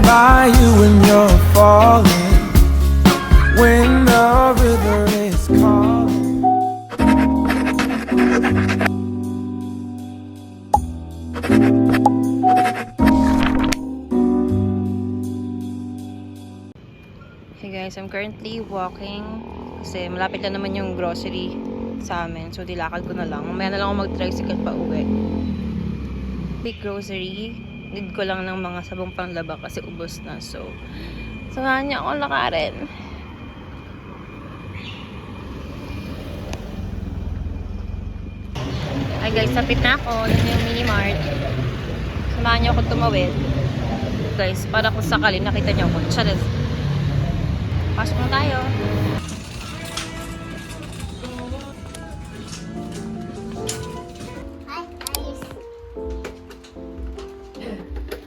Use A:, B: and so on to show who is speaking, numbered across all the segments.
A: by you when you're falling, when the river is calling.
B: Hey guys, I'm currently walking kasi malapit lang naman yung grocery sa amin. So, dilakad ko na lang. Mamaya na lang ako mag-tricycle pa uwi. Big grocery. Need ko lang ng mga sabong panglaba kasi ubos na. So, samahan niya ako lakarin. Hi guys, sapit na ako. Yun yung mini mart. Samahan niyo ako tumawid. Guys, para kung sakali nakita niyo ako. Charis. Pasok na tayo.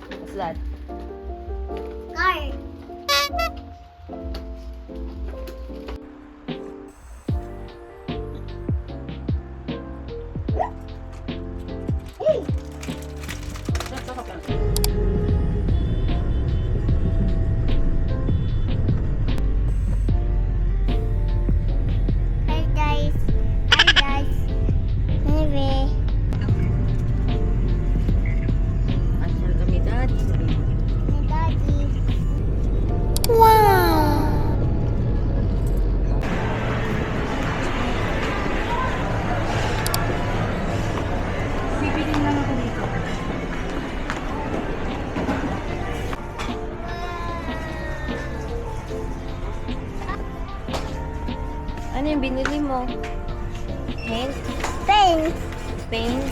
B: What's that?
C: Car. Hi guys. Hi guys. Anyway.
B: Asal kami dati.
C: My daddy. Wow.
B: Bibilin lang ako dito. Ano yung binili mo? Paint?
C: Thanks.
B: Paint?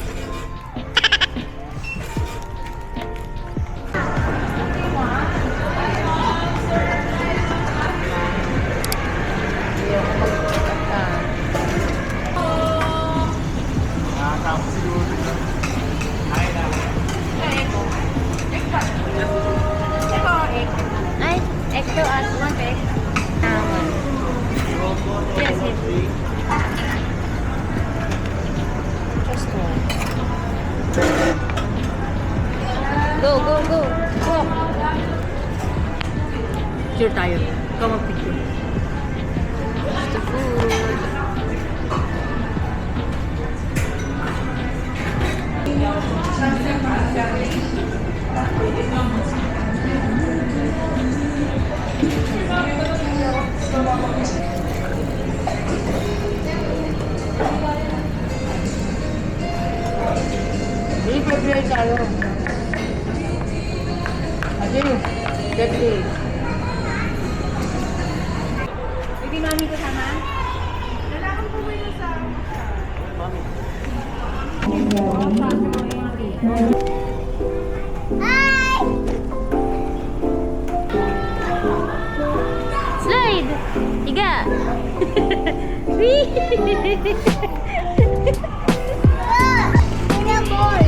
B: Ay, ito at one egg. Yes, yes. Just one. Go, go, go. Go. Picture tayo. Ikaw mag-picture. Just the food. Hindi prepare tayo. Adi, daddy. Hindi mami kasama? Lalakang po mo sa mami.
C: Hi.
B: Slide! Higa!
C: Kuya boy.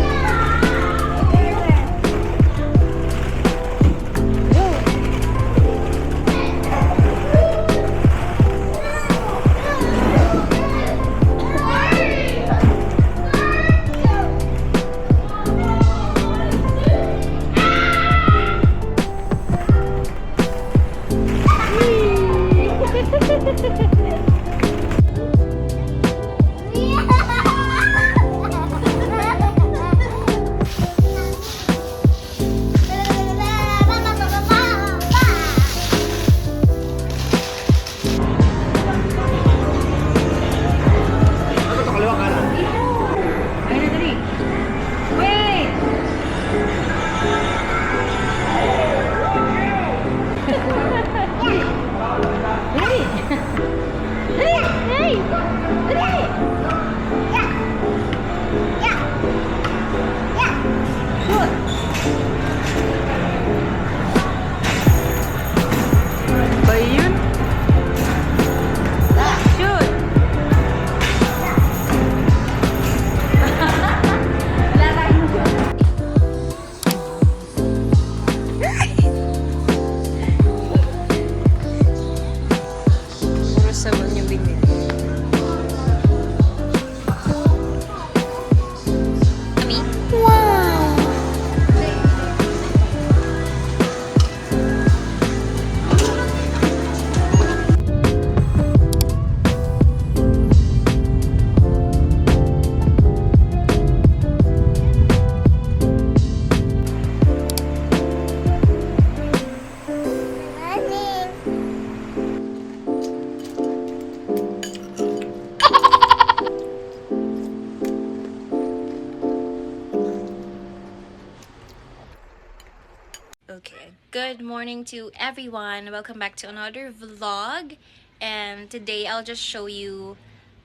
B: Good morning to everyone. Welcome back to another vlog. And today, I'll just show you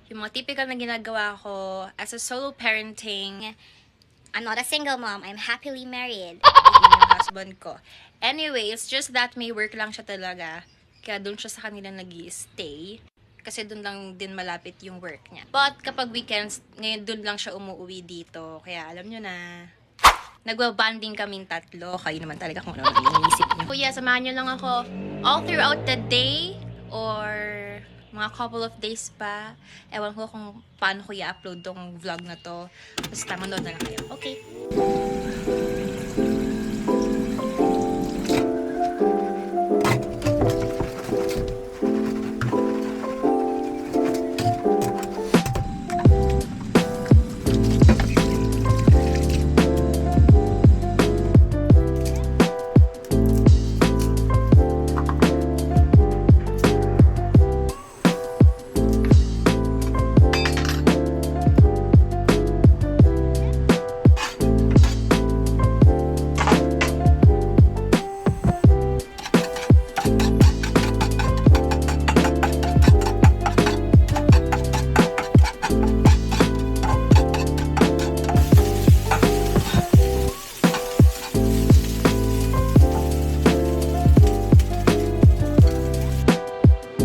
B: yung mga typical na ginagawa ko as a solo parenting.
C: I'm not a single mom. I'm happily married.
B: Hindi yung husband ko. Anyway, it's just that may work lang siya talaga. Kaya doon siya sa kanila nag-i-stay. Kasi doon lang din malapit yung work niya. But kapag weekends, ngayon doon lang siya umuwi dito. Kaya alam nyo na, nagwa-bonding kaming tatlo. Kayo naman talaga kung ano iniisip niyo. Kuya, samahan niyo lang ako all throughout the day or mga couple of days pa. Ewan ko kung paano ko i-upload tong vlog na to. Basta manood na lang kayo. Okay.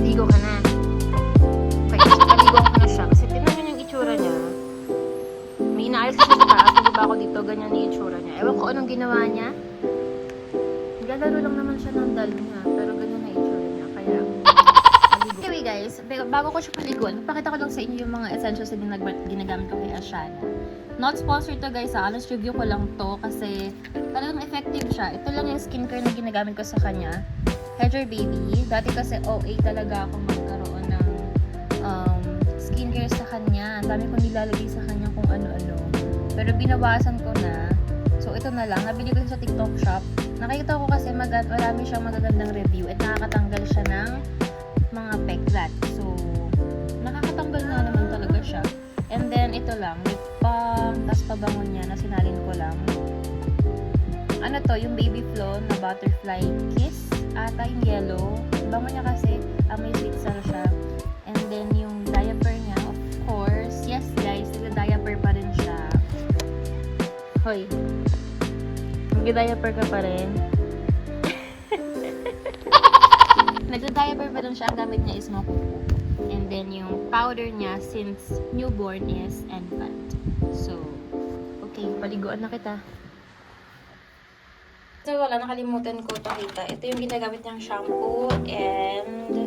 B: Ligo ka na. Okay, paligo ko na siya. Kasi tignan nyo yung itsura niya. May inaayos siya sa taas. Hindi ba ako dito? Ganyan yung itsura niya. Ewan ko anong ginawa niya. Naglalaro lang naman siya ng dal niya. Pero ganyan na itsura niya. Kaya, paligo. Anyway guys, bago ko siya paliguan, papakita ko lang sa inyo yung mga essentials na ginagamit ko kay Ashana. Not sponsored to guys, honest review ko lang to kasi talagang effective siya. Ito lang yung skincare na ginagamit ko sa kanya. Hedger Baby. Dati kasi OA talaga ako magkaroon ng skincare sa kanya. Ang dami kong nilalagay sa kanya kung ano-ano. Pero binawasan ko na. So ito na lang. Nabili ko sa TikTok shop. Nakikita ko kasi marami siyang magagandang review at nakakatanggal siya ng mga peklat. So nakakatanggal na naman talaga siya. And then ito lang. Lip balm. Tas pabango niya na sinalin ko lang. Ano to? Yung Baby Flow na Butterfly Kiss. Ata yung yellow. Bango niya kasi, may sweet cell siya. And then, yung diaper niya, of course. Yes, guys, nagda-diaper pa rin siya. Hoy. Nagda-diaper ka pa rin. Nagda-diaper pa rin siya. Ang gamit niya is makupo. And then, yung powder niya, since newborn is infant. So, okay, paliguan na kita. So, wala, nakalimutan ko pakita. Ito yung ginagamit niyang shampoo and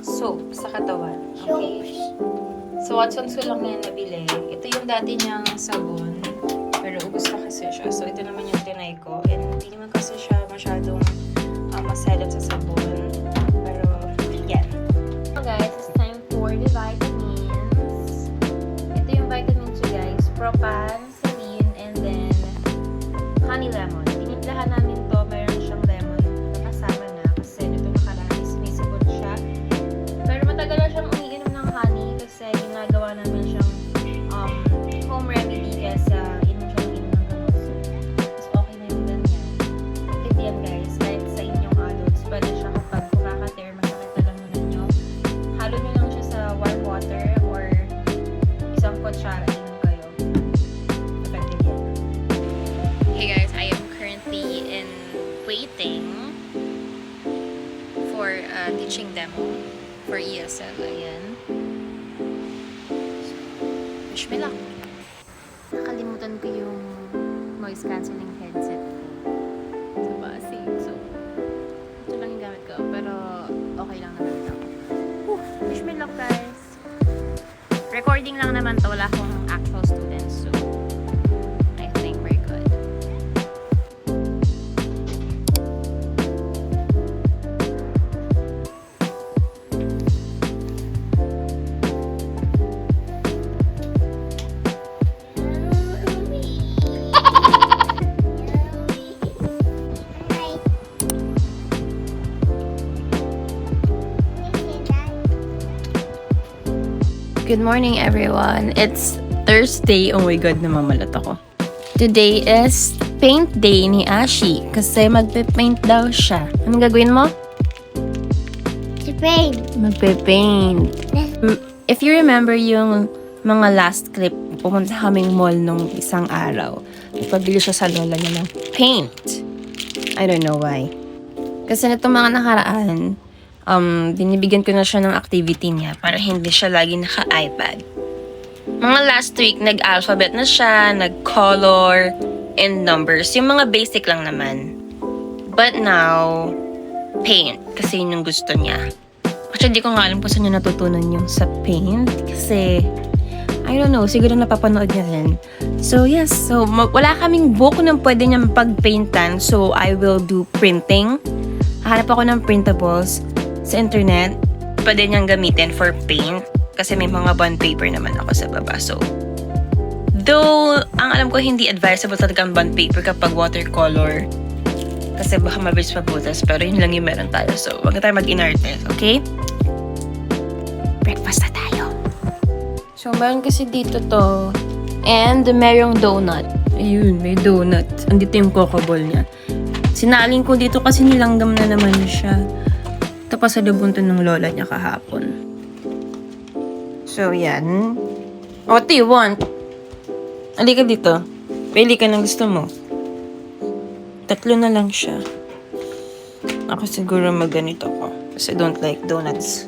B: soap sa katawan. Okay? So, Watson's ko lang yan nabili. Ito yung dati niyang sabon. Pero ubos na kasi siya. So, ito naman yung tinay ko. And hindi naman kasi siya masyadong masalat sa sabon. Pero, yan. So, guys, it's time for the vitamins. Ito yung vitamins ko, guys. Propan, Selene, and then honey lemon. Tiniplahan namin to, mayroon siyang lemon na kasama na kasi nito nakaraan is may sipon siya. Pero matagal na siyang umiinom ng honey kasi ginagawa namin siyang home remedy kesa inom siya ng gamot. So, mas okay na yung ganyan. Kasi yan guys, kahit sa inyong adults, pwede siya kapag kumakater, masakit na lang muna nyo. Halo nyo lang siya sa warm water or isang kutsara, inom kayo. Effective yan. Hey guys, I am currently in waiting for teaching demo for ESL. Ayan. Wish me luck. Nakalimutan ko yung noise cancelling headset ko. So, basig. So, ito lang yung gamit ko. Pero, okay lang naman ito. Wish me luck, guys. Recording lang naman to. Wala akong actual students. So, I think we're good. Good morning, everyone. It's Thursday. Oh my God, namamalot ako. Today is paint day ni Ashi kasi magpe-paint daw siya. Anong gagawin mo?
C: To paint.
B: Magpe-paint. If you remember yung mga last clip, pumunta kaming mall nung isang araw. Nagpabili siya sa lola niya ng paint. I don't know why. Kasi nitong mga nakaraan, binibigyan ko na siya ng activity niya para hindi siya lagi naka-iPad. Mga last week, nag-alphabet na siya, nag-color, and numbers. Yung mga basic lang naman. But now, paint. Kasi yun yung gusto niya. Actually, di ko nga alam kung saan niya natutunan yung sa paint. Kasi, I don't know, siguro napapanood niya rin. So, yes. So, wala kaming book na pwede niya pag-paintan. So, I will do printing. Hanap ako ng printables sa internet. Pwede niyang gamitin for paint. Kasi may mga bond paper naman ako sa baba. So, though, ang alam ko hindi advisable talaga ang bond paper kapag watercolor. Kasi baka mabilis mabutas. Pero yun lang yung meron tayo. So, wag na tayo mag-inarte. Okay? Breakfast na tayo. So, meron kasi dito to. And merong donut. Ayun, may donut. Andito yung coco ball niya. Sinaling ko dito kasi nilanggam na naman siya. Tapos sa lubunto ng lola niya kahapon. So, yan. What do you want? Halika dito. Pili ka ng gusto mo. 3 na lang siya. Ako siguro mag-ganito ko. Kasi I don't like donuts.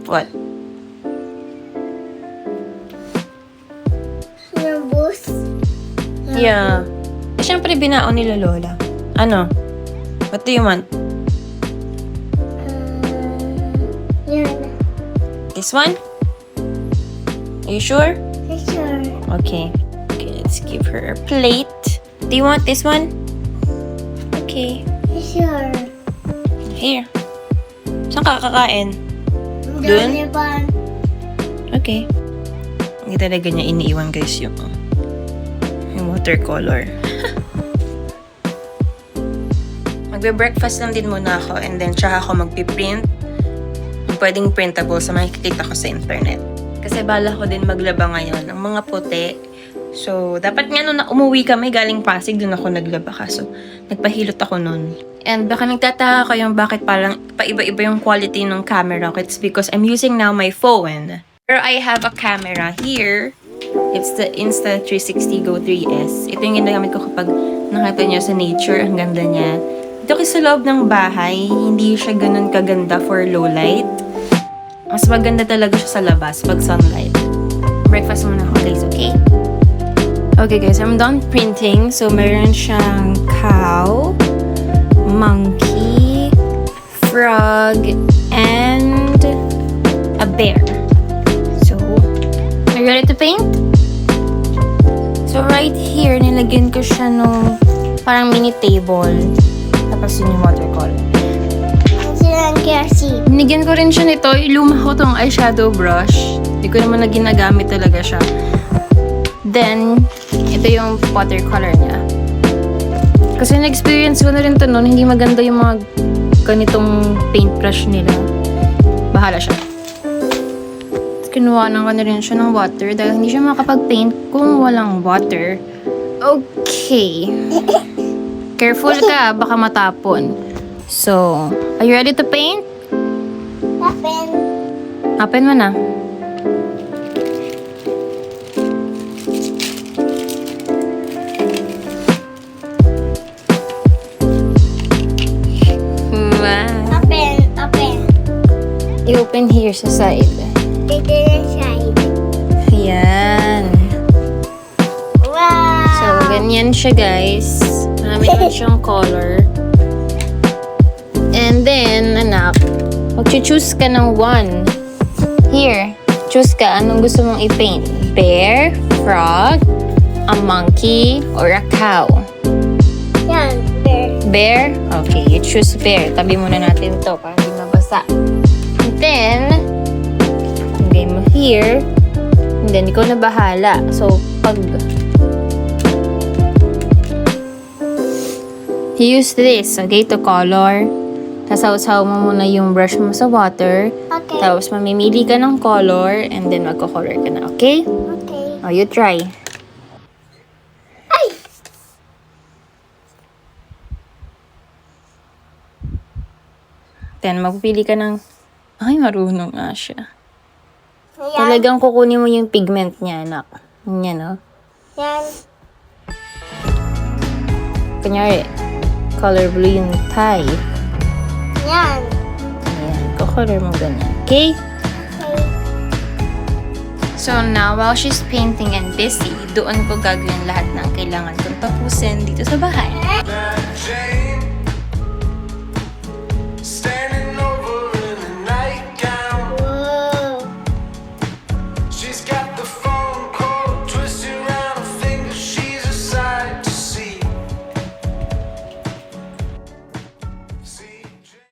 B: What?
C: Nervous.
B: Yeah. Eh, syempre binaon nila lola. Ano? What do you want?
C: Yan.
B: This one? Are you sure?
C: Sure.
B: Okay. Okay, let's give her a plate. Do you want this one? Okay.
C: Sure.
B: Here. Saan ka kakain? Dun?
C: Doon?
B: Okay. Hindi talaga niya iniiwan guys yung watercolor. Magbe-breakfast lang din muna ako and then tsaka ako magpiprint. Pwedeng printable sa makikita ko sa internet. Kasi bala ko din maglaba ngayon ng mga puti. So, dapat nga nung umuwi kami galing Pasig, dun ako naglaba ka. So, nagpahilot ako nun. And baka nagtataka kayo bakit parang paiba-iba yung quality ng camera ko. It's because I'm using now my phone. Pero I have a camera here. It's the Insta360 Go 3S. Ito yung ginagamit ko kapag nakita niyo sa nature. Ang ganda niya. Ito kasi sa loob ng bahay, hindi siya ganun kaganda for low light. Mas maganda talaga siya sa labas pag sunlight. Breakfast muna ako guys, okay? Okay guys, I'm done printing. So, meron siyang cow, monkey, frog, and a bear. So, are you ready to paint? So, right here, nilagyan ko siya nung parang mini table. Tapos yun yung watercolor. Binigyan ko rin siya nito. Iluma ko tong eyeshadow brush. Hindi ko naman na ginagamit talaga siya. Then, ito yung watercolor niya. Kasi na-experience ko na rin to noon. Hindi maganda yung mga ganitong paintbrush nila. Bahala siya. Kinuha ko na rin siya ng water dahil hindi siya makapag-paint kung walang water. Okay. Careful ka, baka matapon. So, are you ready to paint?
C: Open.
B: Open mo na. Wow.
C: Open.
B: I-open here sa side.
C: Dito na side.
B: Ayan.
C: Wow.
B: So, ganyan siya guys. Marami naman siyang color. And then, anak, mag-choose ka ng one. Here, choose ka anong gusto mong i-paint. Bear, frog, a monkey, or a cow.
C: Yan, bear.
B: Bear? Okay, you choose bear. Tabi muna natin to para hindi mabasa. And then, lagay mo here. And then, ikaw na bahala. So, pag you use this, okay, to color. Sasaw-saw mo muna yung brush mo sa water.
C: Okay.
B: Tapos, mamimili ka ng color. And then, magko-color ka na, okay?
C: Okay.
B: Oh, you try. Then, magpipili ka ng... Ay, marunong nga siya.
C: Yan.
B: Talagang kukunin mo yung pigment niya, anak. Yan, no?
C: Yan.
B: Kunyari, color blue yung tie.
C: Yan.
B: Ayan, kukolor mo ganyan. Okay?
C: Okay.
B: So now, while she's painting and busy, doon ko gagawin lahat ng kailangan kong tapusin dito sa bahay.
A: Jane, stay